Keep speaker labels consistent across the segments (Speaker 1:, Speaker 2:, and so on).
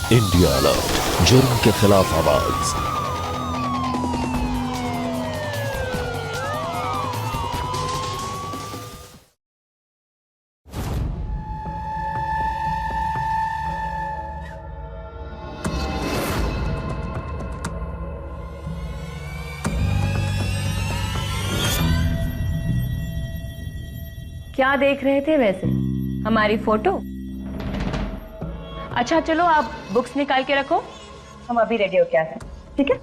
Speaker 1: India alert, जुर्म के खिलाफ आवाज।
Speaker 2: क्या देख रहे थे वैसे? हमारी फोटो? अच्छा चलो आप बुक्स निकाल के रखो, हम अभी रेडी होके आते हैं, ठीक है?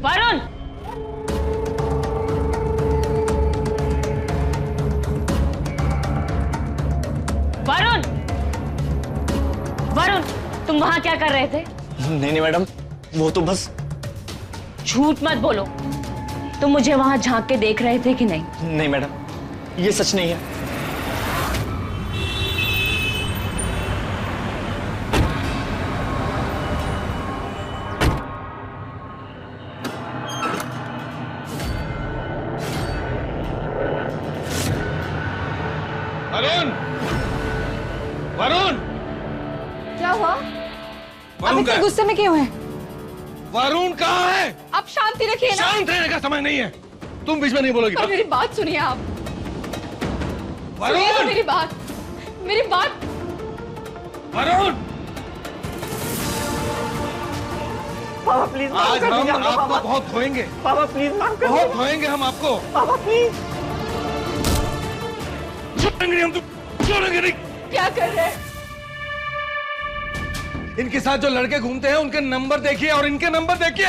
Speaker 2: वरुण! वरुण! वरुण, तुम वहां क्या कर रहे थे?
Speaker 3: नहीं मैडम, वो तो बस।
Speaker 2: झूठ मत बोलो, तुम मुझे वहां झांक के देख रहे थे कि नहीं?
Speaker 3: नहीं मैडम, ये सच नहीं है।
Speaker 4: वरुण! वरुण!
Speaker 5: क्या हुआ? आप
Speaker 4: वरुण
Speaker 5: इतने
Speaker 4: का
Speaker 5: गुस्से में क्यों हैं?
Speaker 4: वरुण कहाँ है?
Speaker 5: आप शांति रखिए ना।
Speaker 4: शांत रहने का समय नहीं है, तुम बीच में नहीं बोलोगी।
Speaker 5: और मेरी बात सुनिए आप। सुनिए तो
Speaker 4: वरुण!
Speaker 5: मेरी बात, मेरी बात।
Speaker 4: वरुण!
Speaker 3: पापा प्लीज
Speaker 4: आज हम आपको बहुत धोएंगे।
Speaker 3: पापा प्लीज माफ कर
Speaker 4: बहुत धोएंगे हम आपको।
Speaker 3: पापा प्लीज।
Speaker 4: छोड़ेंगे नहीं हम, तुम छोड़ेंगे नहीं।
Speaker 5: क्या कर रहे हैं?
Speaker 4: इनके साथ जो लड़के घूमते हैं उनके नंबर देखिए और इनके नंबर देखिए।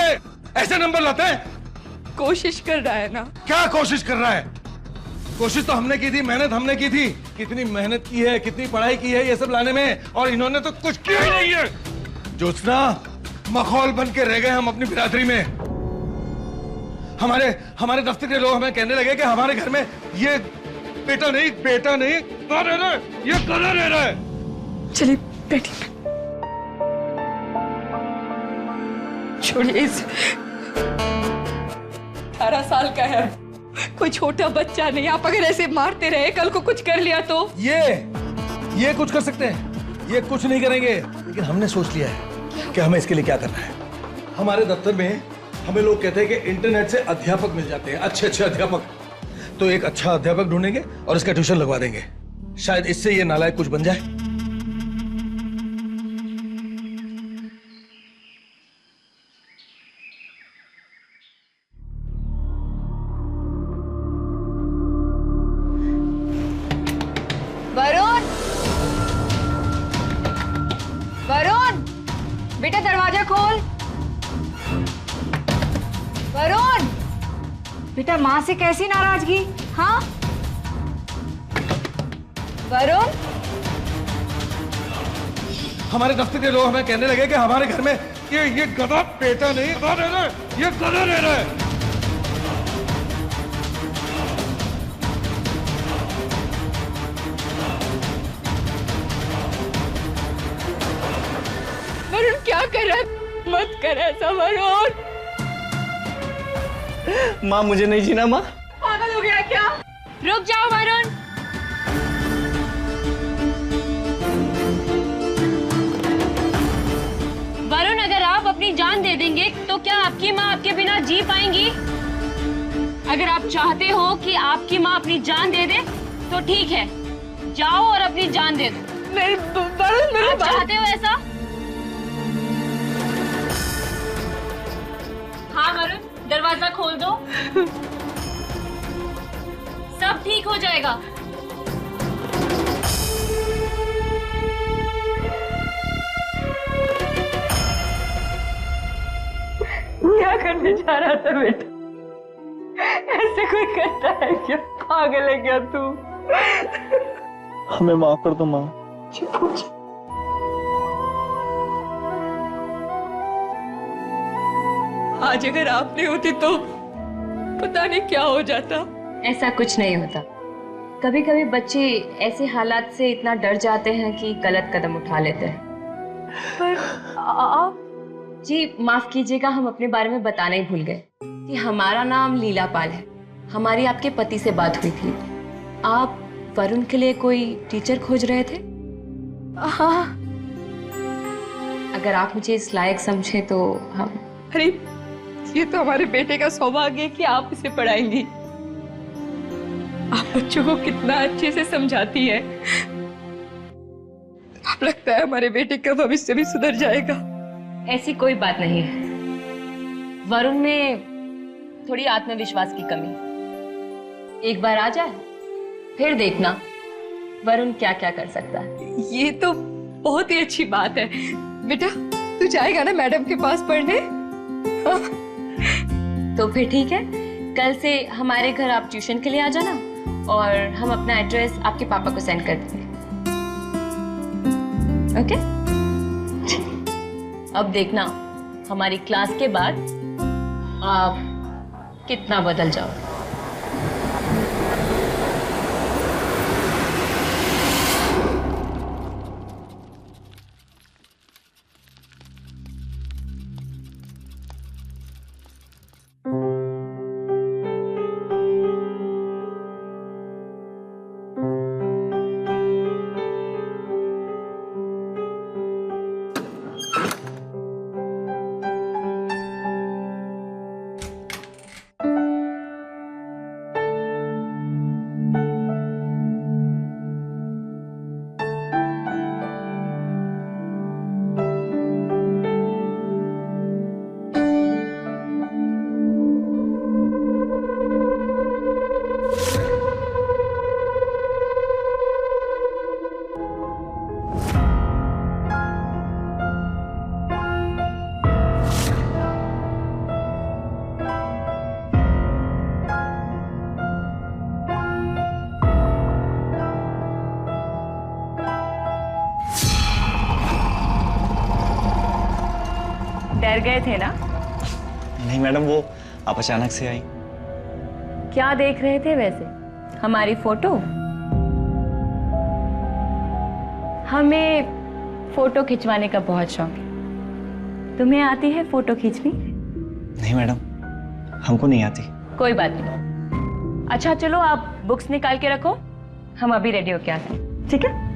Speaker 4: ऐसे नंबर लाते हैं।
Speaker 5: कोशिश कर रहा है ना।
Speaker 4: क्या कोशिश कर रहा है? कोशिश तो हमने की थी, मेहनत हमने की थी। कितनी मेहनत की है, कितनी पढ़ाई की है ये सब लाने में, और इन्होंने तो कुछ किया ही नहीं है। ज्योत्सना, मखौल बन के रह गए हम अपनी बिरादरी में। हमारे दफ्तर के लोग हमें कहने लगे कि हमारे घर में ये बेटा नहीं गधा रह रहा है, ये गधा रह रहा है।
Speaker 5: चलिए बैठिए। छोड़िए इसे। 18 साल का है, कोई छोटा बच्चा नहीं। आप अगर ऐसे मारते रहे, कल को कुछ कर लिया तो?
Speaker 4: ये कुछ कर सकते हैं, ये कुछ नहीं करेंगे। लेकिन हमने सोच लिया है कि हमें इसके लिए क्या करना है। हमारे दफ्तर में हमें लोग कहते हैं कि इंटरनेट से अध्यापक मिल जाते हैं, अच्छे अध्यापक। तो एक अच्छा अध्यापक ढूंढेंगे और इसका ट्यूशन लगवा देंगे। शायद इससे ये नालायक कुछ बन जाए।
Speaker 5: वरुण! वरुण! बेटा दरवाजा खोल। वरुण! बेटा माँ से कैसी नाराजगी? हाँ वरुण?
Speaker 4: हमारे दफ्तर के लोग हमें कहने लगे कि हमारे घर में ये गधा बेटा नहीं गधा रह रहा है, ये गधा रह रहा है।
Speaker 5: वरुण क्या कर रहा है? मत कर ऐसा वरुण।
Speaker 3: माँ मुझे नहीं जीना। माँ
Speaker 5: पागल हो गया क्या? रुक जाओ वरुण।
Speaker 2: दे देंगे तो क्या आपकी माँ आपके बिना जी पाएंगी? अगर आप चाहते हो कि आपकी माँ अपनी जान दे दे तो ठीक है, जाओ और अपनी जान दे दो।
Speaker 5: नहीं वरुण, मेरी
Speaker 2: आप
Speaker 5: बात
Speaker 2: चाहते हो ऐसा? हाँ वरुण, दरवाजा खोल दो। सब ठीक हो जाएगा।
Speaker 5: क्या करने जा रहा था बेटा? ऐसे कोई करता है क्या? पागल है क्या तू?
Speaker 3: हमें माफ कर दो माँ।
Speaker 5: चुप हो जा। आज अगर आप नहीं होती तो पता नहीं क्या हो जाता।
Speaker 2: ऐसा कुछ नहीं होता। कभी कभी बच्चे ऐसे हालात से इतना डर जाते हैं कि गलत कदम उठा लेते हैं।
Speaker 5: पर आप
Speaker 2: जी माफ कीजिएगा, हम अपने बारे में बताना ही भूल गए कि हमारा नाम लीला पाल है। हमारी आपके पति से बात हुई थी। आप वरुण के लिए कोई टीचर खोज रहे थे?
Speaker 5: हाँ।
Speaker 2: अगर आप मुझे इस लायक समझे तो हम।
Speaker 5: अरे ये तो हमारे बेटे का सौभाग्य है कि आप इसे पढ़ाएंगी। आप बच्चों को कितना अच्छे से समझाती है। अब लगता है हमारे बेटे का भविष्य भी सुधर जाएगा।
Speaker 2: ऐसी कोई बात नहीं है। वरुण में थोड़ी आत्मविश्वास की कमी। एक बार आ जाए फिर देखना वरुण क्या क्या कर सकता है।
Speaker 5: ये तो बहुत ही अच्छी बात है। बेटा तू जाएगा ना मैडम के पास पढ़ने? हाँ?
Speaker 2: तो फिर ठीक है, कल से हमारे घर आप ट्यूशन के लिए आ जाना और हम अपना एड्रेस आपके पापा को सेंड कर देंगे। ओके? अब देखना हमारी क्लास के बाद आप कितना बदल जाओ। डर गए थे ना?
Speaker 3: नहीं मैडम, वो आप अचानक से आई।
Speaker 2: क्या देख रहे थे वैसे? हमारी फोटो? हमें फोटो खिंचवाने का बहुत शौक है। तुम्हें आती है फोटो खींचनी?
Speaker 3: नहीं मैडम, हमको नहीं आती।
Speaker 2: कोई बात नहीं। अच्छा चलो आप बुक्स निकाल के रखो, हम अभी रेडी होके आते हैं। ठीक है?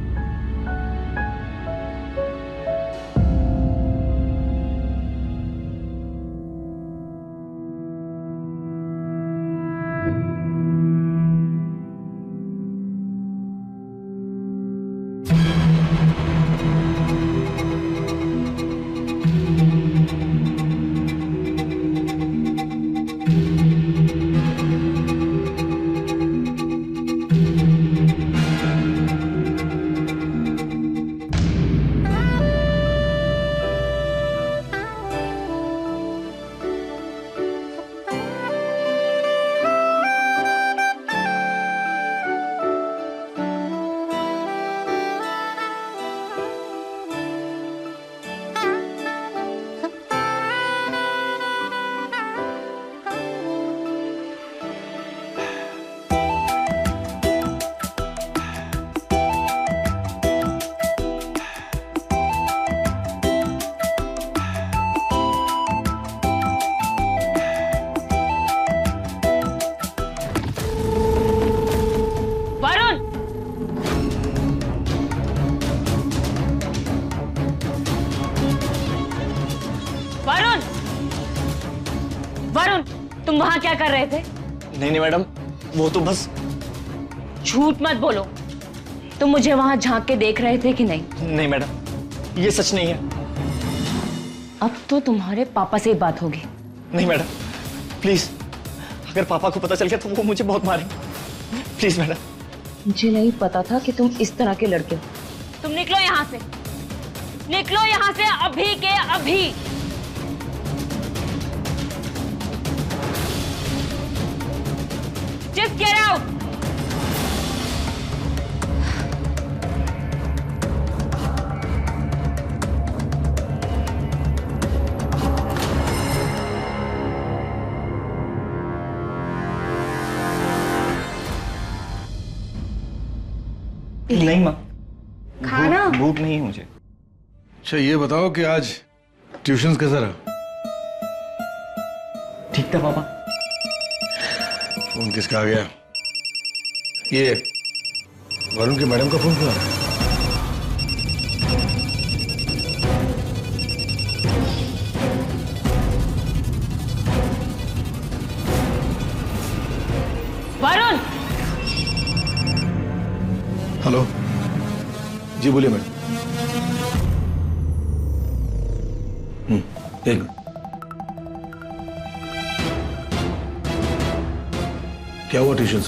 Speaker 2: तुम वहां क्या कर रहे थे?
Speaker 3: नहीं नहीं मैडम, वो तो बस।
Speaker 2: झूठ मत बोलो, तुम मुझे वहां झांक के देख रहे थे कि नहीं?
Speaker 3: नहीं मैडम, ये सच नहीं है।
Speaker 2: अब तो तुम्हारे पापा से ही बात होगी।
Speaker 3: नहीं मैडम, प्लीज, अगर पापा को पता चल गया तो वो मुझे बहुत मारेंगे। Please madam.
Speaker 2: मुझे नहीं पता था कि तुम इस तरह के लड़के हो। तुम निकलो यहाँ से, निकलो यहाँ से अभी के अभी। Just get out!
Speaker 3: नहीं माँ,
Speaker 2: खाना?
Speaker 3: भूख नहीं है मुझे।
Speaker 4: अच्छा ये बताओ कि आज ट्यूशन कैसा रहा?
Speaker 3: ठीक था पापा।
Speaker 4: फोन किसका आ गया? ये वरुण की मैडम का फोन क्यों आ रहा है?
Speaker 2: वरुण!
Speaker 4: हेलो, जी बोलिए मैडम। एक मिनट। क्या हुआ ट्यूशन में?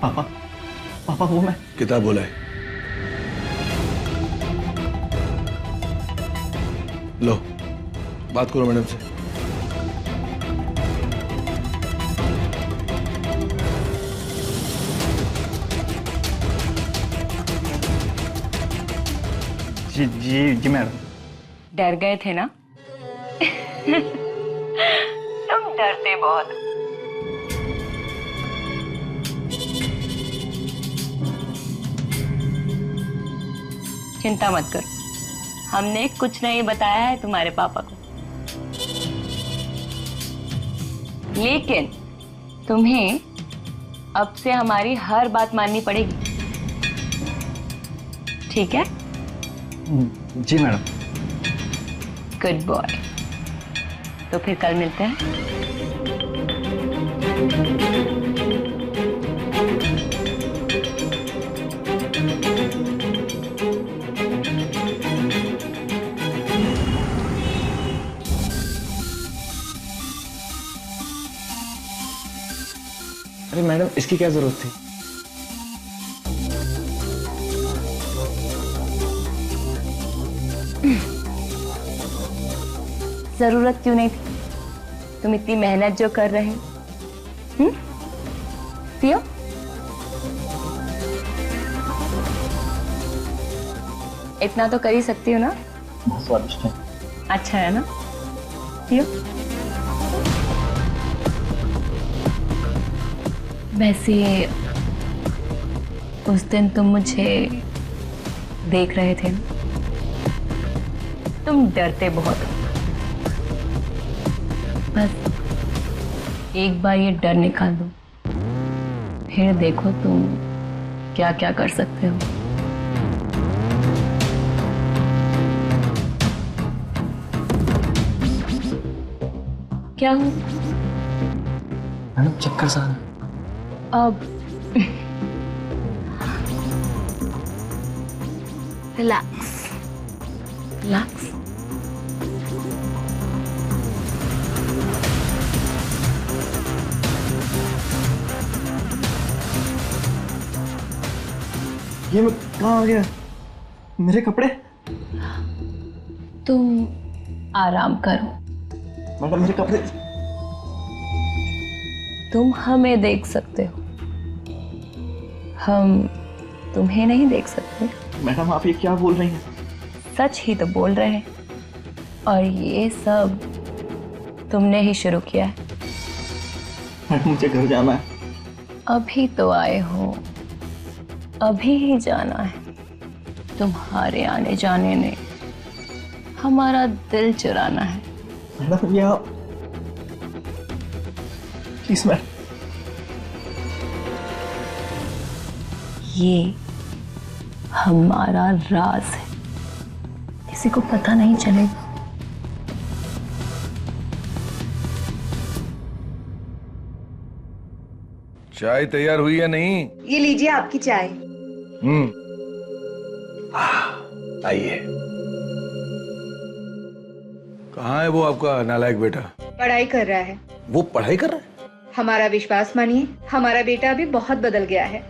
Speaker 3: पापा, पापा वो मैं।
Speaker 4: किताब बोला है। लो, बात करो मैडम से।
Speaker 3: जी जी जी मैडम।
Speaker 2: डर गए थे ना? तुम डरते बहुत। चिंता मत करो, हमने कुछ नहीं बताया है तुम्हारे पापा को। लेकिन तुम्हें अब से हमारी हर बात माननी पड़ेगी, ठीक है?
Speaker 3: जी मैडम।
Speaker 2: Good boy. तो फिर कल मिलते हैं।
Speaker 3: अरे मैडम, इसकी क्या जरूरत थी?
Speaker 2: जरूरत क्यों नहीं थी? तुम इतनी मेहनत जो कर रहे हो, पियो। इतना तो कर ही सकती हो ना?
Speaker 3: बहुत स्वादिष्ट है।
Speaker 2: अच्छा है ना? पियो। वैसे उस दिन तुम मुझे देख रहे थे ना? तुम डरते बहुत हो। बस एक बार ये डर निकाल दो, फिर देखो तुम क्या क्या कर सकते हो। क्या हो?
Speaker 3: मैडम चक्कर सा आ रहा है।
Speaker 2: अब रिलैक्स, रिलैक्स।
Speaker 3: ये मैं कहाँ आ गया? मेरे कपड़े?
Speaker 2: तुम आराम करो।
Speaker 3: मैडम मेरे कपड़े।
Speaker 2: तुम हमें देख सकते हो, हम तुम्हें नहीं देख सकते।
Speaker 3: मैडम आप ये क्या बोल रही हैं?
Speaker 2: सच ही तो बोल रहे हैं, और ये सब तुमने ही शुरू किया है।
Speaker 3: मैडम मुझे घर जाना है।
Speaker 2: अभी तो आए हो, अभी ही जाना है। तुम्हारे आने जाने ने हमारा दिल चुराना है।
Speaker 3: मैडम ये आप प्लीज मैडम।
Speaker 2: ये हमारा राज है, किसी को पता नहीं चलेगा।
Speaker 4: चाय तैयार हुई या नहीं?
Speaker 6: ये लीजिए आपकी चाय।
Speaker 4: आइए। कहाँ है वो आपका नालायक बेटा?
Speaker 6: पढ़ाई कर रहा है।
Speaker 4: वो पढ़ाई कर रहा है?
Speaker 6: हमारा विश्वास मानिए, हमारा बेटा अभी बहुत बदल गया है।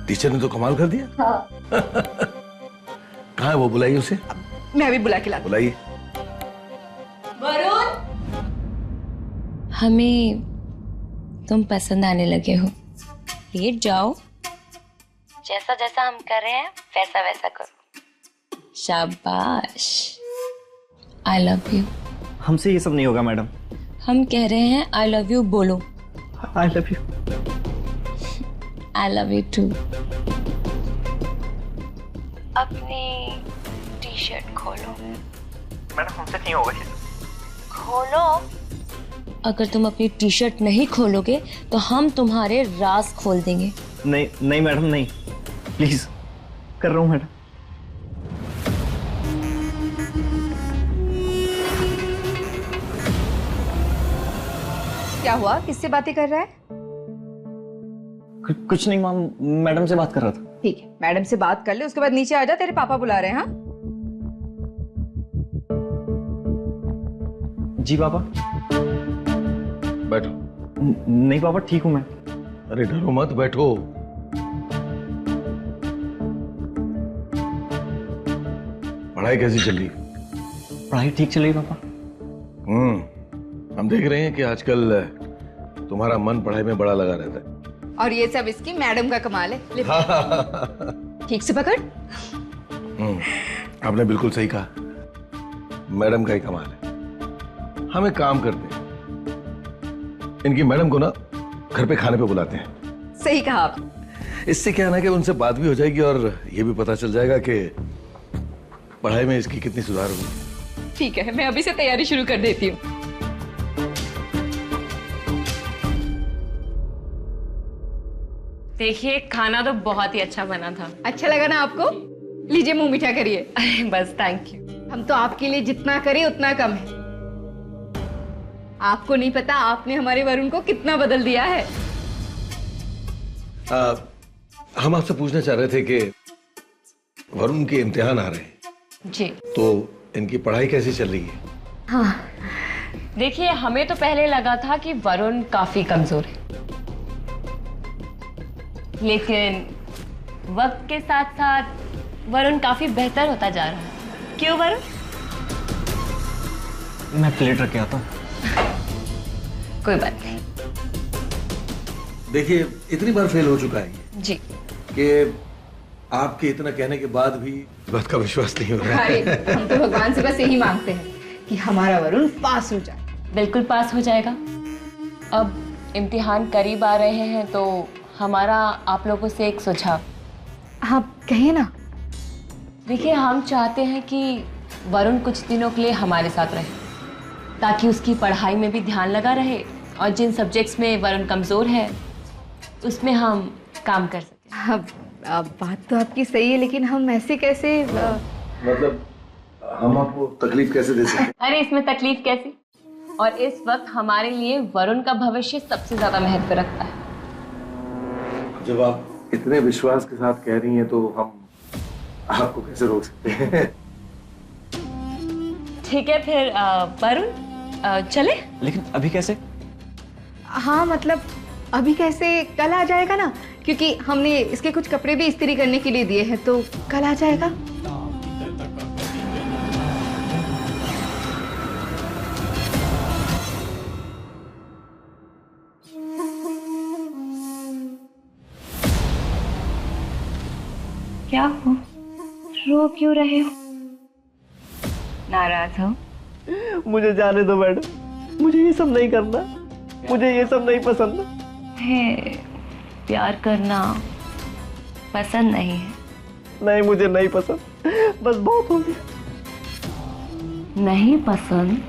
Speaker 4: टीचर ने तो कमाल कर दिया।
Speaker 6: हाँ।
Speaker 4: कहाँ है वो? बुलाइए उसे।
Speaker 6: मैं अभी बुला के लाती हूँ।
Speaker 4: बुलाइए।
Speaker 2: वरुण, हमें तुम पसंद आने लगे हो। लेट जाओ, जैसा जैसा हम कर रहे हैं वैसा वैसा करो। शाबाश। आई लव यू।
Speaker 3: हमसे ये सब नहीं होगा मैडम।
Speaker 2: हम कह रहे हैं आई लव यू बोलो।
Speaker 3: I love you.
Speaker 2: I love you too. अपनी टी शर्ट खोलो।
Speaker 3: मैडम हमसे नहीं होगा ये सब।
Speaker 2: खोलो। अगर तुम अपनी टी शर्ट नहीं खोलोगे तो हम तुम्हारे राज खोल देंगे।
Speaker 3: नहीं नहीं मैडम, नहीं, प्लीज। कर रहा हूँ मैडम।
Speaker 6: क्या हुआ? किससे बातें कर रहा है?
Speaker 3: कुछ नहीं माम, मैडम से बात कर रहा था।
Speaker 6: ठीक है, मैडम से बात कर ले, उसके बाद नीचे आ जा, तेरे पापा बुला रहे हैं। हाँ
Speaker 3: जी पापा।
Speaker 4: बैठो।
Speaker 3: नहीं पापा, ठीक हूँ मैं।
Speaker 4: अरे डरो मत, बैठो। पढ़ाई कैसी चल रही?
Speaker 3: पढ़ाई ठीक चल रही पापा।
Speaker 4: हम देख रहे हैं कि आजकल तुम्हारा मन पढ़ाई में बड़ा लगा रहता है।
Speaker 6: और ये सब इसकी मैडम का कमाल है। ले। ठीक से पकड़।
Speaker 4: आपने बिल्कुल सही कहा, मैडम का ही कमाल है। हम एक काम करते हैं, इनकी मैडम को ना घर पे खाने पे बुलाते हैं।
Speaker 6: सही कहा आप।
Speaker 4: इससे क्या है ना कि उनसे बात भी हो जाएगी और ये भी पता चल जाएगा कि पढ़ाई में इसकी कितनी सुधार हुई।
Speaker 6: ठीक है, मैं अभी से तैयारी शुरू कर देती हूँ।
Speaker 2: देखिए, खाना तो बहुत ही अच्छा बना था।
Speaker 6: अच्छा लगा ना आपको? लीजिए, मुंह मीठा करिए।
Speaker 2: अरे बस, थैंक यू।
Speaker 6: हम तो आपके लिए जितना करें उतना कम है। आपको नहीं पता आपने हमारे वरुण को कितना बदल दिया है।
Speaker 4: हम आपसे पूछना चाह रहे थे कि वरुण के इम्तिहान आ रहे हैं
Speaker 2: जी,
Speaker 4: तो इनकी पढ़ाई कैसी चल रही है?
Speaker 2: हाँ, देखिए, हमें तो पहले लगा था कि वरुण काफी कमजोर है, लेकिन वक्त के साथ साथ वरुण काफी बेहतर होता जा रहा है। क्यों वरुण?
Speaker 3: मैं प्लेट रख के आता हूँ।
Speaker 2: कोई बात नहीं।
Speaker 4: देखिए, इतनी बार फेल हो चुका है ये
Speaker 2: जी,
Speaker 4: कि आपके इतना कहने के बाद भी इस बात का विश्वास नहीं हो रहा है।
Speaker 6: अरे हम तो भगवान से बस यही मांगते हैं कि हमारा वरुण पास हो जाए।
Speaker 2: बिल्कुल पास हो जाएगा। अब इम्तिहान करीब आ रहे हैं तो हमारा आप लोगों से एक सुझाव।
Speaker 6: हाँ, कहिए ना।
Speaker 2: देखिए, हम चाहते हैं कि वरुण कुछ दिनों के लिए हमारे साथ रहे, ताकि उसकी पढ़ाई में भी ध्यान लगा रहे और जिन सब्जेक्ट्स में वरुण कमज़ोर है उसमें हम काम कर सकें।
Speaker 6: अब बात तो आपकी सही है, लेकिन हम ऐसे कैसे
Speaker 4: मतलब हम आपको तकलीफ कैसे दे सकते?
Speaker 2: अरे इसमें तकलीफ कैसी? और इस वक्त हमारे लिए वरुण का भविष्य सबसे ज्यादा महत्व रखता है।
Speaker 4: जब आप इतने विश्वास के साथ कह रही हैं तो हम आपको कैसे रोक सकते हैं?
Speaker 2: ठीक है फिर वरुण, चले?
Speaker 3: लेकिन अभी कैसे?
Speaker 6: हाँ मतलब अभी कैसे? कल आ जाएगा ना, क्योंकि हमने इसके कुछ कपड़े भी इस्त्री करने के लिए दिए हैं, तो कल आ जाएगा।
Speaker 2: क्या हो, रो क्यों रहे हो? नाराज हो?
Speaker 3: मुझे जाने दो मैडम, मुझे ये सब नहीं करना, मुझे ये सब नहीं पसंद।
Speaker 2: है, प्यार करना पसंद नहीं है?
Speaker 3: नहीं, मुझे नहीं पसंद, बस बहुत हो गया।
Speaker 2: नहीं पसंद?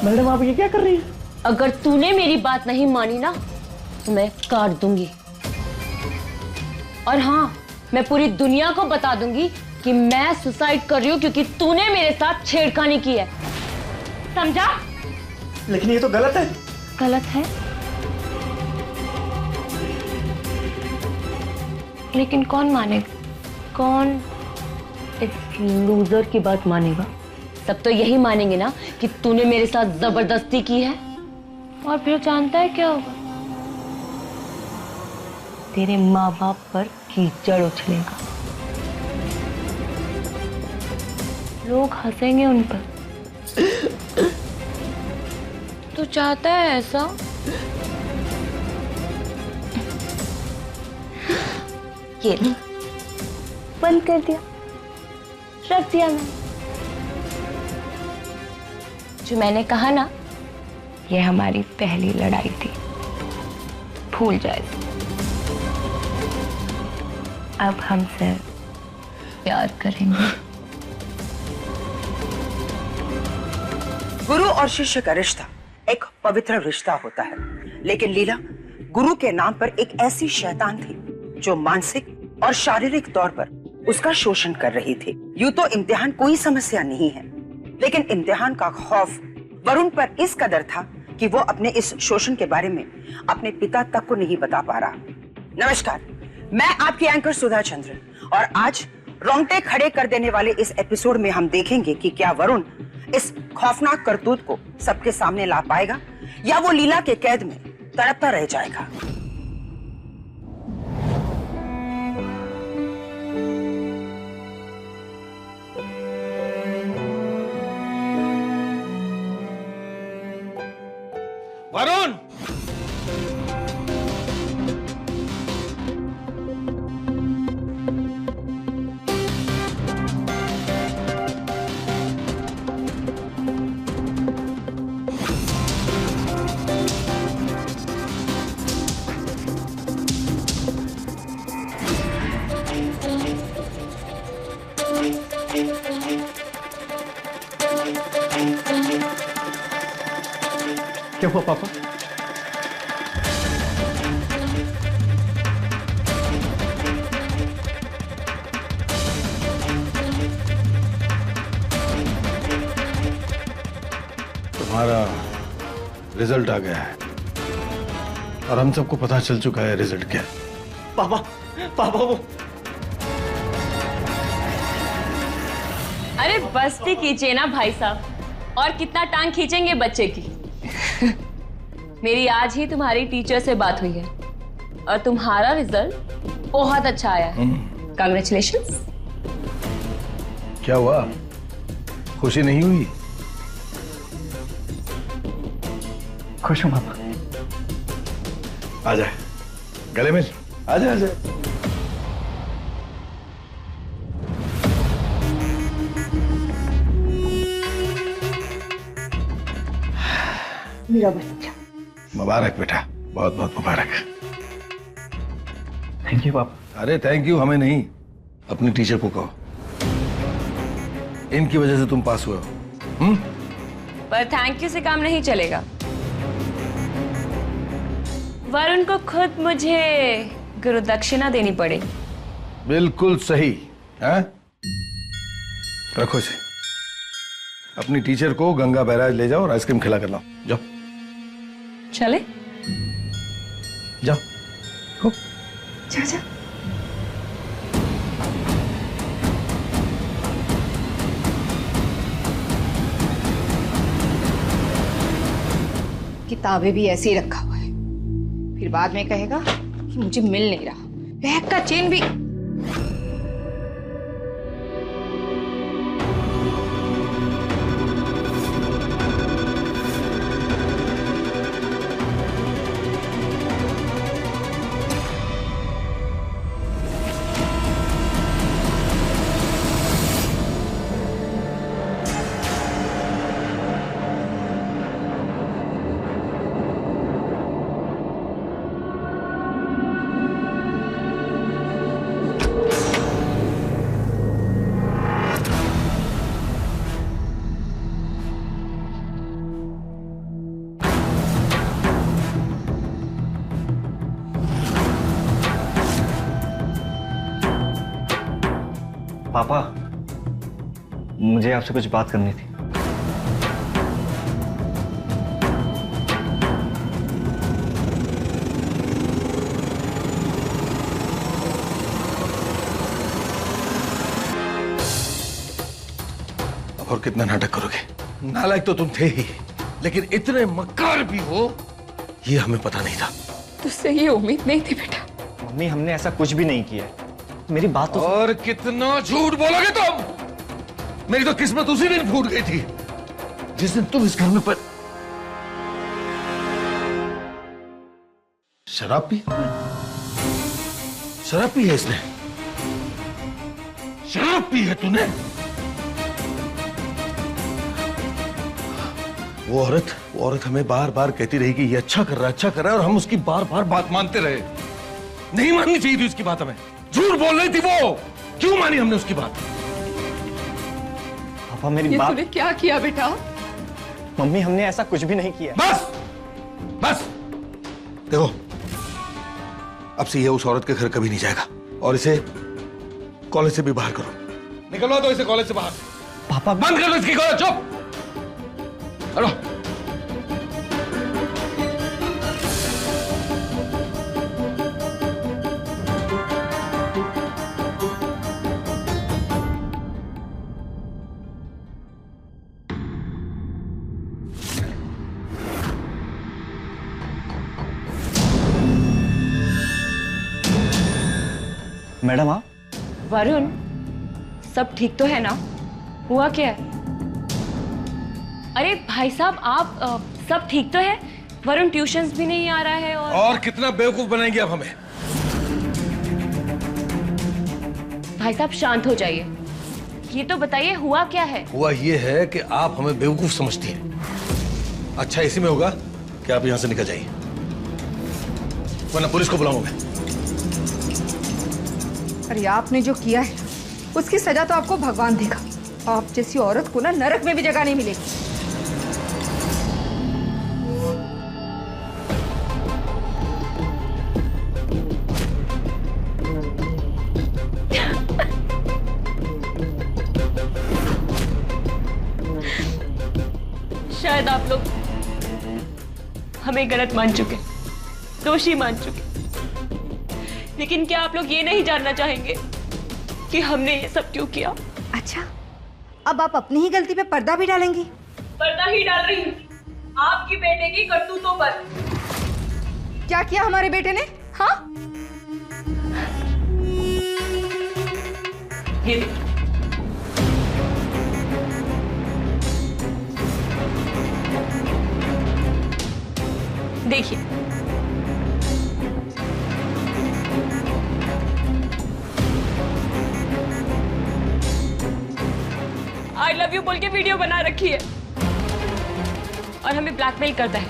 Speaker 3: मैडम आप ये क्या कर रही हैं?
Speaker 2: अगर तूने मेरी बात नहीं मानी ना तो मैं काट दूंगी। और हाँ, मैं पूरी दुनिया को बता दूंगी कि मैं सुसाइड कर रही हूँ क्योंकि तूने मेरे साथ छेड़खानी की है, समझा?
Speaker 3: लेकिन ये तो गलत है।
Speaker 2: गलत है? लेकिन कौन मानेगा? कौन इस लूजर की बात मानेगा? सब तो यही मानेंगे ना कि तूने मेरे साथ जबरदस्ती की है। और फिर जानता है क्या होगा? तेरे माँ बाप पर कीचड़ उछलेगा, लोग हंसेंगे उन पर। तू चाहता है ऐसा? ये बंद कर दिया, रख दिया मैंने। जो मैंने कहा ना, ये हमारी पहली लड़ाई थी, भूल जाए। अब हम सिर्फ प्यार करेंगे।
Speaker 7: गुरु और शिष्य का रिश्ता एक पवित्र रिश्ता होता है, लेकिन लीला गुरु के नाम पर एक ऐसी शैतान थी जो मानसिक और शारीरिक तौर पर उसका शोषण कर रही थी। यूं तो इम्तिहान कोई समस्या नहीं है, लेकिन इम्तिहान का खौफ वरुण पर इस कदर था कि वो अपने इस शोषण के बारे में अपने पिता तक को नहीं बता पा रहा। नमस्कार, मैं आपकी एंकर सुधा चंद्र, और आज रोंगटे खड़े कर देने वाले इस एपिसोड में हम देखेंगे कि क्या वरुण इस खौफनाक करतूत को सबके सामने ला पाएगा या वो लीला के कैद में तड़पता रह जाएगा।
Speaker 4: वरुण!
Speaker 3: क्या हुआ पापा?
Speaker 4: तुम्हारा रिजल्ट आ गया है और हम सबको पता चल चुका है रिजल्ट क्या है।
Speaker 3: पापा, पापा वो
Speaker 2: अरे बस भी कीजिए ना भाई साहब, और कितना टांग खींचेंगे बच्चे की। मेरी आज ही तुम्हारी टीचर से बात हुई है और तुम्हारा रिजल्ट बहुत अच्छा आया है। कांग्रेचुलेशंस।
Speaker 4: क्या हुआ, खुशी नहीं हुई?
Speaker 3: खुश हूं पापा।
Speaker 4: आजा, गले मिल, आजा आजा।
Speaker 7: मेरा बच्चा।
Speaker 4: मुबारक बेटा, बहुत बहुत मुबारक।
Speaker 3: थैंक यू पापा।
Speaker 4: अरे थैंक यू हमें नहीं, अपनी टीचर को कहो। इनकी वजह से तुम पास हुए हो।
Speaker 2: पर थैंक यू से काम नहीं चलेगा। वरुण को खुद मुझे गुरु दक्षिणा देनी पड़ेगी।
Speaker 4: बिल्कुल सही है। रखो इसे, अपनी टीचर को गंगा बैराज ले जाओ और आइसक्रीम खिला कर लाओ। जाओ
Speaker 2: चले
Speaker 4: जाओ। हो
Speaker 6: जा जा। किताबें भी ऐसे ही रखा हुआ है, फिर बाद में कहेगा कि मुझे मिल नहीं रहा। बैग का चेन भी।
Speaker 3: पापा, मुझे आपसे कुछ बात करनी थी।
Speaker 4: और कितना नाटक करोगे? नालायक तो तुम थे ही, लेकिन इतने मक्कार भी हो ये हमें पता नहीं था।
Speaker 6: तुझसे ये उम्मीद नहीं थी बेटा।
Speaker 3: मम्मी, हमने ऐसा कुछ भी नहीं किया। मेरी बात तो
Speaker 4: और कितना झूठ बोलोगे तुम? मेरी तो किस्मत उसी दिन फूट गई थी जिस दिन तुम इस घर में शराब पी? शराब पी है इसने? शराब पी है तूने? वो औरत हमें बार बार कहती रही कि ये अच्छा कर रहा है, और हम उसकी बार बार बात मानते रहे। नहीं माननी चाहिए थी उसकी बात हमें। झूठ बोल रही थी वो, क्यों मानी हमने उसकी बात?
Speaker 3: पापा, मेरी
Speaker 6: ये
Speaker 3: बात।
Speaker 6: तूने क्या किया बेटा?
Speaker 3: मम्मी, हमने ऐसा कुछ भी नहीं किया।
Speaker 4: बस बस देखो, अब से ये उस औरत के घर कभी नहीं जाएगा, और इसे कॉलेज से भी बाहर करो। निकलवा दो इसे कॉलेज से बाहर।
Speaker 3: पापा,
Speaker 4: बंद कर दो इसकी कॉलेज। चुप। हेलो।
Speaker 3: मैडम आप?
Speaker 2: वरुण, सब ठीक तो है ना? हुआ क्या है? अरे भाई साहब, आप सब ठीक तो है? वरुण ट्यूशंस भी नहीं आ रहा है
Speaker 4: और कितना बेवकूफ बनाएंगे आप हमें?
Speaker 2: भाई साहब शांत हो जाइए। ये तो बताइए हुआ क्या है?
Speaker 4: हुआ ये है कि आप हमें बेवकूफ समझती हैं। अच्छा इसी में होगा कि आप यहां से निकल जाइए, वरना पुलिस को बुलाऊंगा मैं।
Speaker 6: अरे आपने जो किया है उसकी सजा तो आपको भगवान देगा। आप जैसी औरत को ना नरक में भी जगह नहीं मिलेगी।
Speaker 2: शायद आप लोग हमें गलत मान चुके, दोषी मान चुके, लेकिन क्या आप लोग ये नहीं जानना चाहेंगे कि हमने ये सब क्यों किया?
Speaker 6: अच्छा, अब आप अपनी ही गलती पे पर्दा भी डालेंगी?
Speaker 2: पर्दा ही डाल रही हूँ आपकी बेटे की करतूतों पर।
Speaker 6: क्या किया हमारे बेटे ने? हाँ,
Speaker 2: ये देखिए, आई लव यू बोल के वीडियो बना रखी है और हमें ब्लैकमेल करता है।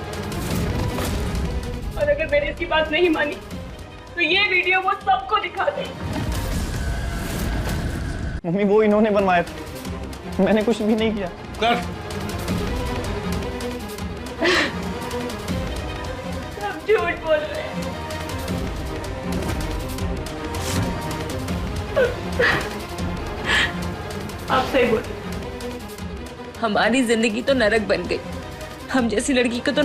Speaker 2: और अगर मैंने इसकी बात नहीं मानी तो ये वीडियो वो सबको दिखा दे।
Speaker 3: मम्मी, वो इन्होंने बनवाया था, मैंने कुछ भी नहीं किया।
Speaker 4: कर।
Speaker 2: सब झूठ बोल रहे हैं। आप सही बोल, हमारी जिंदगी तो नरक बन गई। हम जैसी लड़की को तो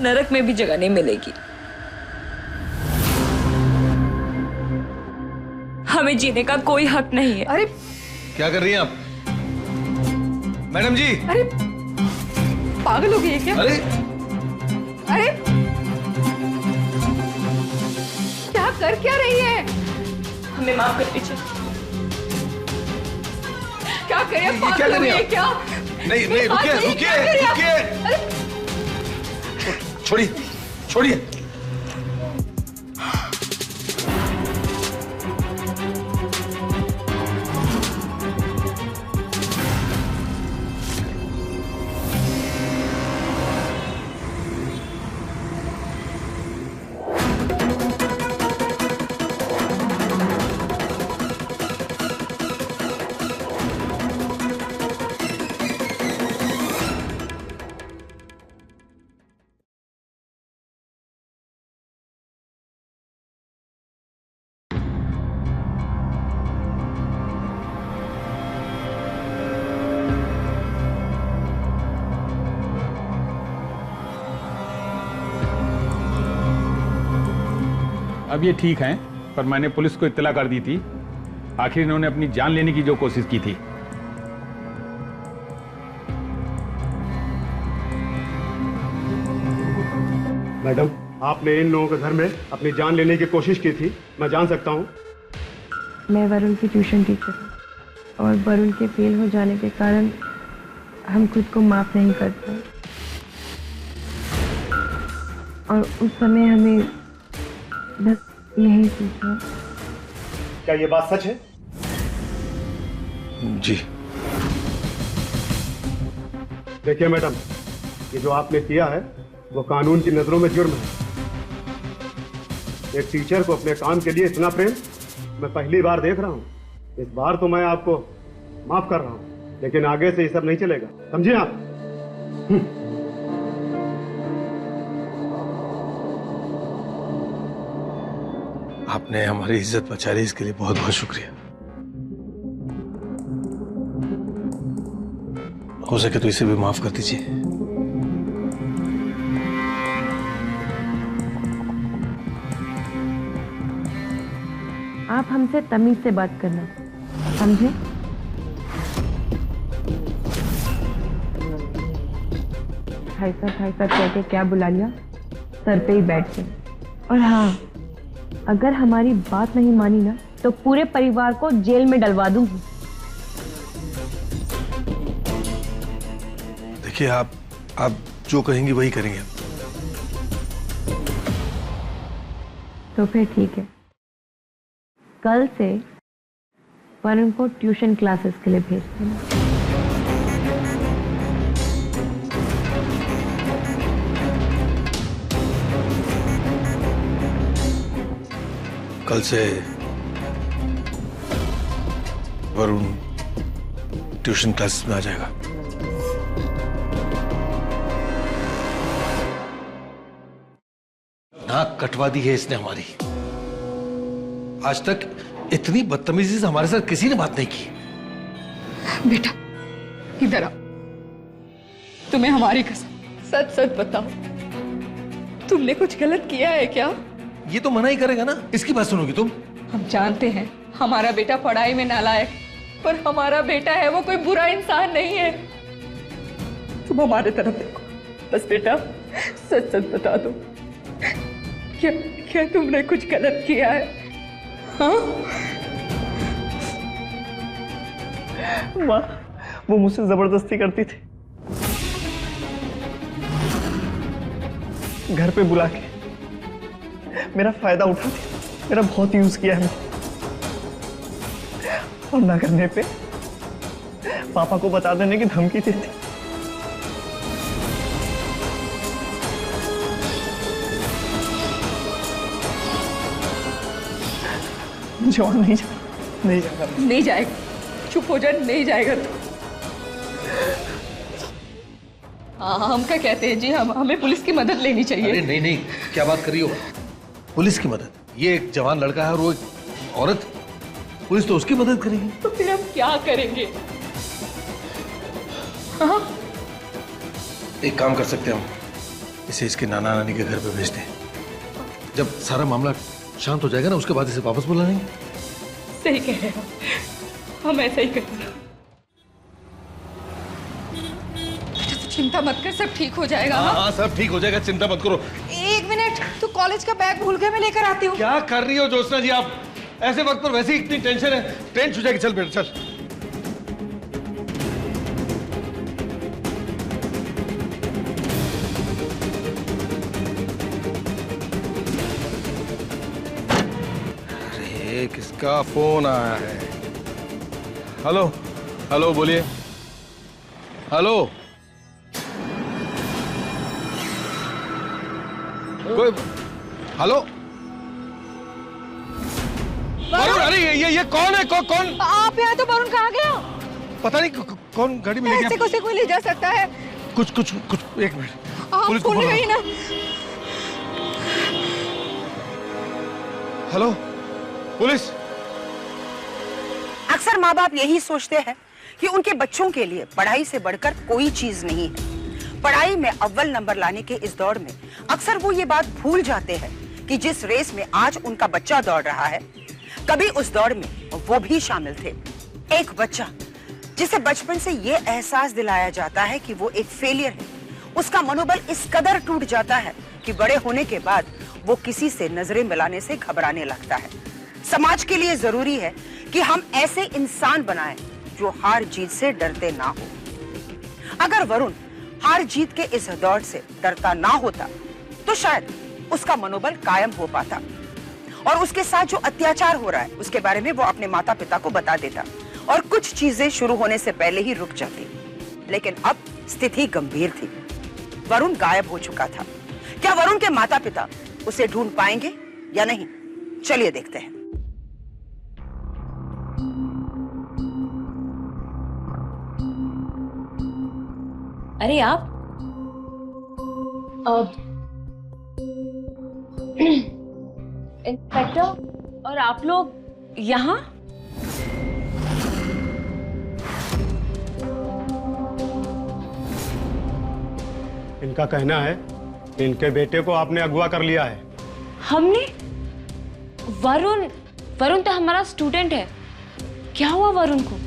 Speaker 2: नरक में भी जगह नहीं मिलेगी। हमें जीने का कोई हक नहीं है।
Speaker 6: अरे
Speaker 4: क्या कर रही हैं आप मैडम जी?
Speaker 6: अरे पागल हो गई है क्या?
Speaker 4: अरे
Speaker 6: अरे क्या कर क्या रही है?
Speaker 2: हमें माफ कर दीजिए।
Speaker 6: क्या कर रही है?
Speaker 4: ये
Speaker 6: पागल
Speaker 4: क्या कर
Speaker 6: हो
Speaker 4: रही
Speaker 6: गई
Speaker 4: है?
Speaker 6: है क्या?
Speaker 4: नहीं
Speaker 6: मेरी बात
Speaker 4: रुकिए
Speaker 6: सुनिए, क्या कर रही
Speaker 4: रुकिए
Speaker 6: है आप?
Speaker 4: रुकिए। छोड़िए छोड़िए।
Speaker 8: अब ये ठीक हैं, पर मैंने पुलिस को इत्तला कर दी थी। आखिर इन्होंने अपनी जान लेने की जो कोशिश की थी।
Speaker 9: मैडम, आपने इन लोगों के घर में अपनी जान लेने की कोशिश की थी, मैं जान सकता हूँ?
Speaker 10: मैं वरुण की ट्यूशन टीचर हूँ और वरुण के फेल हो जाने के कारण हम खुद को माफ नहीं करते और उस समय हमें बस यही सोचा।
Speaker 9: क्या ये बात सच है?
Speaker 4: जी।
Speaker 9: देखिए मैडम, ये जो आपने किया है वो कानून की नजरों में जुर्म है। एक टीचर को अपने काम के लिए इतना प्रेम मैं पहली बार देख रहा हूँ। इस बार तो मैं आपको माफ कर रहा हूँ, लेकिन आगे से ये सब नहीं चलेगा, समझिए आप?
Speaker 4: आपने हमारी इज्जत बचा ली, इसके लिए बहुत बहुत शुक्रिया। हो सके तो इसे भी माफ कर दीजिए।
Speaker 10: आप हमसे तमीज से बात करना, समझे? भाई साहब कह के क्या बुला लिया, सर पे ही बैठ गए। और हाँ, अगर हमारी बात नहीं मानी ना तो पूरे परिवार को जेल में डलवा दूंगी।
Speaker 4: देखिए, आप जो कहेंगी वही करेंगे।
Speaker 10: तो फिर ठीक है, कल से वरुण को ट्यूशन क्लासेस के लिए भेज देना।
Speaker 4: कल से वरुण ट्यूशन क्लासेस में आ जाएगा। नाक कटवा दी है इसने हमारी। आज तक इतनी बदतमीजी से हमारे साथ किसी ने बात नहीं की।
Speaker 6: बेटा इधर आओ, तुम्हें हमारी कसम सच सच बताओ, तुमने कुछ गलत किया है क्या?
Speaker 4: ये तो मना ही करेगा ना, इसकी बात सुनोगी तुम?
Speaker 6: हम जानते हैं हमारा बेटा पढ़ाई में नालायक, पर हमारा बेटा है वो कोई बुरा इंसान नहीं है। तुम हमारे तरफ देखो बस बेटा, सच सच बता दो, क्या तुमने कुछ गलत किया है? हाँ?
Speaker 3: माँ, वो मुझसे जबरदस्ती करती थी, घर पे बुला के मेरा फायदा उठाती, मेरा बहुत यूज किया है और ना करने पे पापा को बता देने की धमकी दी थी। मुझे वहां नहीं जाएगा।
Speaker 6: नहीं जाएगा, चुप हो जा, नहीं जाएगा तू। हाँ, हम क्या कहते हैं जी, हमें पुलिस की मदद लेनी चाहिए।
Speaker 4: अरे नहीं, क्या बात कर रही हो? पुलिस की मदद? ये एक जवान लड़का है और वो एक औरत, पुलिस तो उसकी मदद करेगी।
Speaker 6: तो फिर हम क्या करेंगे? हाँ?
Speaker 4: एक काम कर सकते हैं हम, इसे इसके नाना नानी के घर पे भेज दें। जब सारा मामला शांत हो जाएगा ना, उसके बाद इसे वापस बुला लेंगे।
Speaker 6: सही कह रहे हो, हम ऐसा ही करेंगे। चिंता मत कर, सब ठीक हो जाएगा।
Speaker 4: हाँ, सब ठीक हो जाएगा, चिंता मत करो।
Speaker 6: एक मिनट, तू कॉलेज का बैग भूल गया, मैं लेकर आती हूँ।
Speaker 4: क्या कर रही हो ज्योत्सना जी आप? ऐसे वक्त पर वैसे ही इतनी टेंशन है, ट्रेन छूट जाएगी। चल बेटा चल। अरे किसका फोन आया है? हेलो हेलो, बोलिए। हेलो, कोई? हेलो वरुण? अरे ये कौन है? कौन
Speaker 6: आप यहाँ? तो वरुण कहाँ गया?
Speaker 4: पता नहीं कौन गाड़ी में ले गया।
Speaker 6: ऐसे कोई ले जा सकता है?
Speaker 4: कुछ एक मिनट, पुलिस को
Speaker 6: फोन
Speaker 4: फोन।
Speaker 6: गई ना।
Speaker 4: Hello police.
Speaker 7: अक्सर माँ बाप यही सोचते हैं कि उनके बच्चों के लिए पढ़ाई से बढ़कर कोई चीज नहीं है। पढ़ाई में अव्वल नंबर लाने के इस दौर में अक्सर वो ये बात भूल जाते हैं कि जिस रेस में आज उनका बच्चा दौड़ रहा है, कभी उस दौड़ में वो भी शामिल थे। एक बच्चा जिसे बचपन से ये एहसास दिलाया जाता है कि वो एक फेलियर है, उसका मनोबल इस कदर टूट जाता है कि बड़े होने के बाद वो किसी से नजरें मिलाने से घबराने लगता है। समाज के लिए जरूरी है कि हम ऐसे इंसान बनाएं जो हार जीत से डरते ना हो। अगर वरुण हार जीत के इस दौड़ से डरता ना होता तो शायद उसका मनोबल कायम हो पाता और उसके साथ जो अत्याचार हो रहा है उसके बारे में वो अपने माता पिता को बता देता और कुछ चीजें शुरू होने से पहले ही रुक जाती। लेकिन अब स्थिति गंभीर थी। वरुण गायब हो चुका था। क्या वरुण के माता पिता उसे ढूंढ पाएंगे या नहीं? चलिए देखते हैं।
Speaker 2: अरे आप इंस्पेक्टर और आप लोग यहाँ?
Speaker 9: इनका कहना है कि इनके बेटे को आपने अगवा कर लिया है।
Speaker 2: हमने? वरुण तो हमारा स्टूडेंट है। क्या हुआ वरुण को?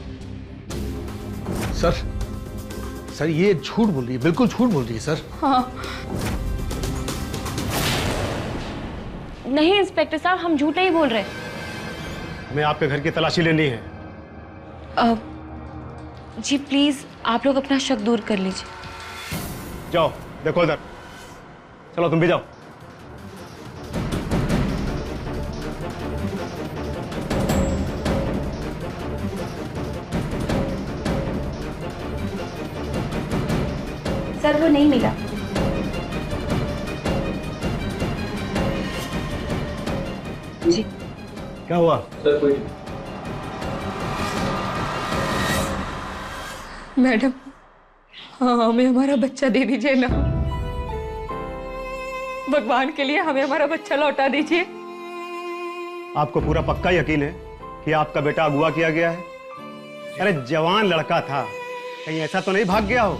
Speaker 4: सर ये झूठ बोल रही है, बिल्कुल झूठ बोल रही है सर।
Speaker 2: हाँ। नहीं इंस्पेक्टर साहब, हम झूठ नहीं बोल रहे।
Speaker 9: हमें आपके घर की तलाशी लेनी है।
Speaker 2: जी प्लीज आप लोग अपना शक दूर कर लीजिए।
Speaker 9: जाओ देखो इधर। चलो तुम भी जाओ।
Speaker 10: सर वो नहीं मिला।
Speaker 2: जी
Speaker 9: क्या हुआ?
Speaker 8: सर कोई
Speaker 6: मैडम, हाँ हमें हमारा बच्चा दे दीजिए ना। भगवान के लिए हमें हमारा बच्चा लौटा दीजिए।
Speaker 9: आपको पूरा पक्का यकीन है कि आपका बेटा अगवा किया गया है? अरे जवान लड़का था, कहीं ऐसा तो नहीं भाग गया हो?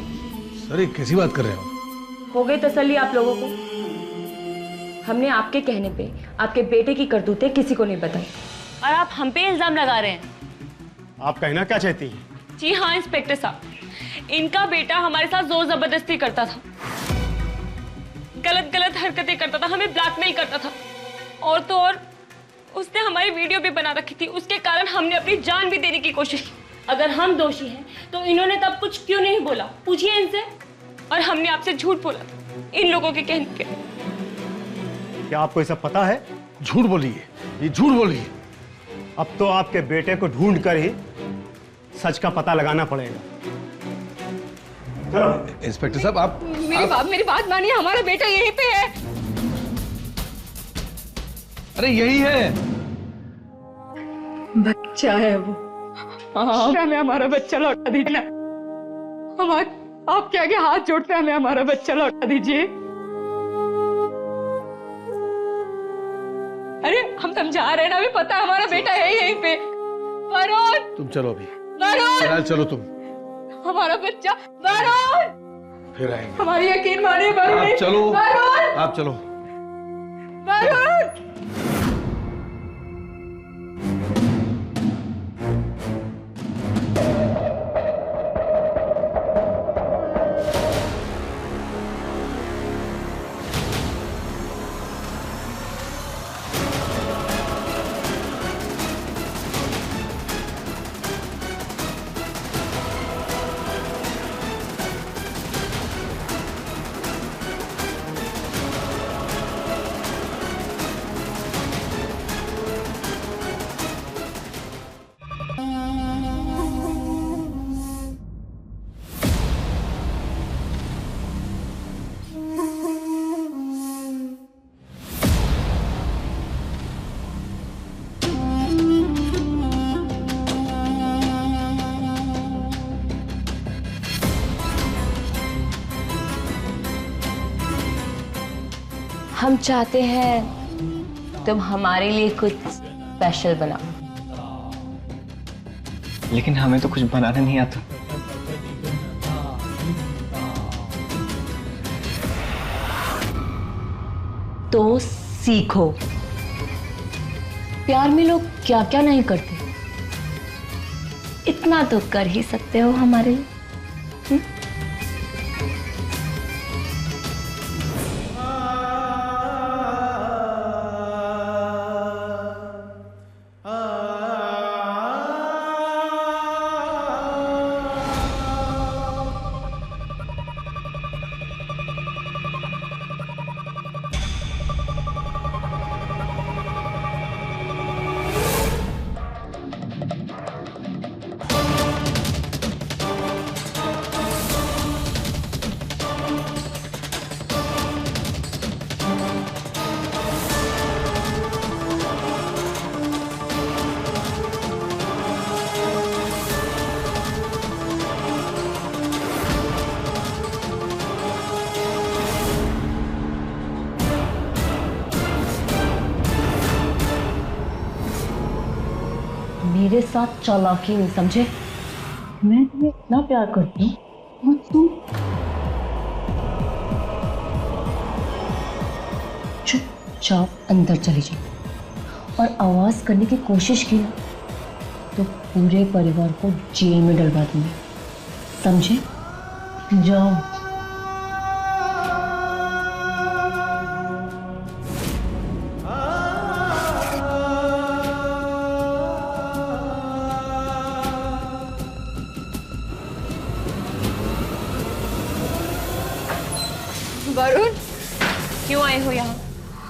Speaker 4: सर ये कैसी बात कर रहे हो?
Speaker 2: हो गई तसल्ली आप लोगों को? हमने आपके कहने पे आपके बेटे की करतूतें किसी को नहीं बताई और आप हम पे इल्जाम लगा रहे हैं।
Speaker 9: आप कहना क्या चाहती हैं?
Speaker 2: जी हाँ इंस्पेक्टर साहब, इनका बेटा हमारे साथ जोर जबरदस्ती करता था, गलत हरकतें करता था, हमें ब्लैकमेल करता था और तो और उसने हमारी वीडियो भी बना रखी थी। उसके कारण हमने अपनी जान भी देने की कोशिश की। अगर हम दोषी हैं तो इन्होंने तब कुछ क्यों नहीं बोला? पूछिए इनसे। और हमने आपसे झूठ बोला था इन लोगों के कहने पे।
Speaker 9: क्या आपको ये सब पता है?
Speaker 4: झूठ बोली है, ये झूठ बोली है।
Speaker 9: अब तो आपके बेटे को ढूंढ कर ही सच का पता लगाना पड़ेगा।
Speaker 4: इंस्पेक्टर साहब आप
Speaker 6: मेरी बात मानिए, हमारा बेटा यहीं पे है।
Speaker 4: अरे यही है
Speaker 6: बच्चा है वो। हाँ हमें हमारा बच्चा लौटा दीजिए। हम आपके आगे हाथ जोड़ते हैं, हमें हमारा बच्चा लौटा दीजिए। अरे हम समझा रहे हैं ना, हमें पता है हमारा बेटा है यहीं पे। वरुण
Speaker 4: तुम चलो अभी।
Speaker 6: वरुण
Speaker 4: चलो तुम।
Speaker 6: हमारा बच्चा वरुण।
Speaker 4: फिर आएंगे।
Speaker 6: हमारी यकीन मानिए वरुण।
Speaker 4: आप चलो।
Speaker 6: वरुण
Speaker 4: आप चलो।
Speaker 6: वरुण
Speaker 2: हम चाहते हैं तुम हमारे लिए कुछ स्पेशल बनाओ।
Speaker 3: लेकिन हमें तो कुछ बनाना नहीं आता।
Speaker 2: तो सीखो। प्यार में लोग क्या क्या नहीं करते, इतना तो कर ही सकते हो हमारे लिए। मेरे साथ चालाकी नहीं, समझे? मैं तुम्हें इतना प्यार करती हूँ और तुम चुपचाप अंदर चली जाओ और आवाज करने की कोशिश की ना तो पूरे परिवार को जेल में डलवा दूंगी, समझे? जाओ।
Speaker 6: वरुण,
Speaker 2: क्यों आए हो यहाँ?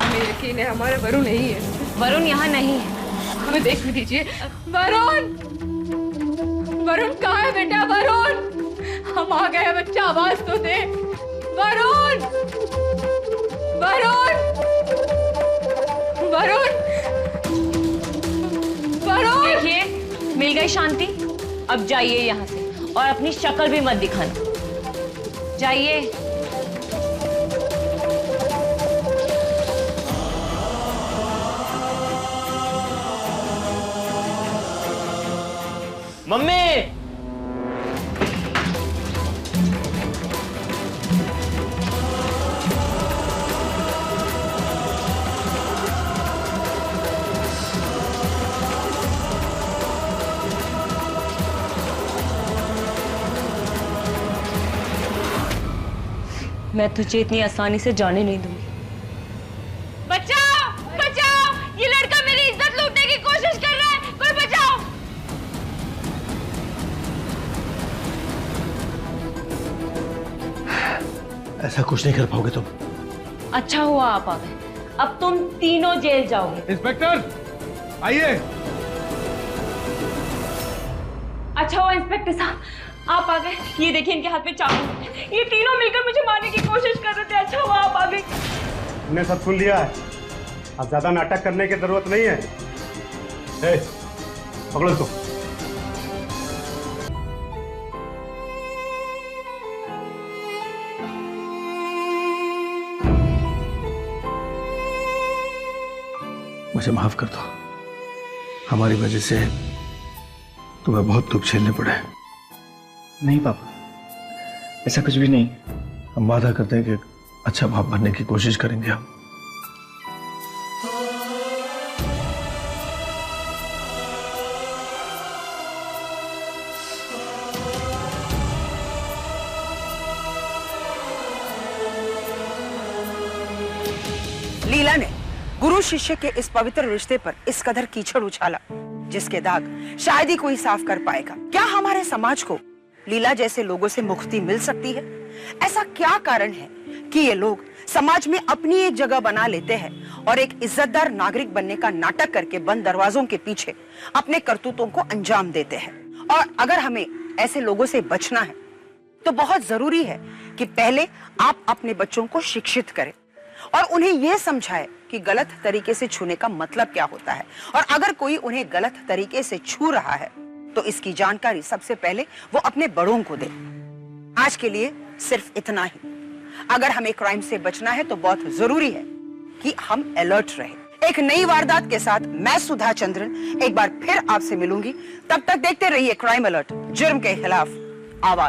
Speaker 6: हमें यकीन है हमारा वरुण नहीं है।
Speaker 2: वरुण यहाँ नहीं है।
Speaker 6: हमें देखने दीजिए। वरुण, वरुण कहाँ है बेटा? वरुण, हम आ गए बच्चा, आवाज तो दे। वरुण, वरुण, वरुण, वरुण।
Speaker 2: देखिए, मिल गई शांति। अब जाइए यहाँ से और अपनी शक्ल भी मत दिखाना। जाइए।
Speaker 3: मम्मी!
Speaker 2: मैं तुझे इतनी आसानी से जाने नहीं दूंगी। बचाओ! बचाओ! ये लड़का मेरी इज्जत लूटने की कोशिश कर रहा है, कोई बचाओ!
Speaker 4: ऐसा कुछ नहीं कर पाओगे तुम।
Speaker 2: अच्छा हुआ आप आ गए, अब तुम तीनों जेल जाओगे।
Speaker 4: इंस्पेक्टर आइए।
Speaker 2: अच्छा हुआ इंस्पेक्टर साहब आप आ गए। ये देखिए इनके हाथ में चाकू, ये तीनों मिलकर मुझे मारने की कोशिश कर रहे थे। अच्छा हुआ आप आ गए।
Speaker 9: हमने सब सुन लिया है, अब ज्यादा नाटक करने की जरूरत नहीं है। ए, पकड़ो इसको।
Speaker 4: मुझे माफ कर दो, हमारी वजह से तुम्हें बहुत दुख झेलने पड़े।
Speaker 3: नहीं पापा, ऐसा कुछ भी नहीं।
Speaker 4: हम वादा करते हैं कि अच्छा बाप बनने की कोशिश करेंगे हम।
Speaker 7: लीला ने गुरु शिष्य के इस पवित्र रिश्ते पर इस कदर कीचड़ उछाला जिसके दाग शायद ही कोई साफ कर पाएगा। क्या हमारे समाज को लीला जैसे लोगों से मुक्ति मिल सकती है? ऐसा क्या कारण है कि ये लोग समाज में अपनी एक जगह बना लेते हैं और एक इज्जतदार नागरिक बनने का नाटक करके बंद दरवाजों के पीछे अपने करतूतों को अंजाम देते हैं? और अगर हमें ऐसे लोगों से बचना है तो बहुत जरूरी है कि पहले आप अपने बच्चों को शिक्षित करें और उन्हें यह समझाएं कि गलत तरीके से छूने का मतलब क्या होता है, और अगर कोई उन्हें गलत तरीके से छू रहा है तो इसकी जानकारी सबसे पहले वो अपने बड़ों को दे। आज के लिए सिर्फ इतना ही। अगर हमें क्राइम से बचना है तो बहुत जरूरी है कि हम अलर्ट रहें। एक नई वारदात के साथ मैं सुधा चंद्रन एक बार फिर आपसे मिलूंगी। तब तक देखते रहिए क्राइम अलर्ट, जुर्म के खिलाफ आवाज।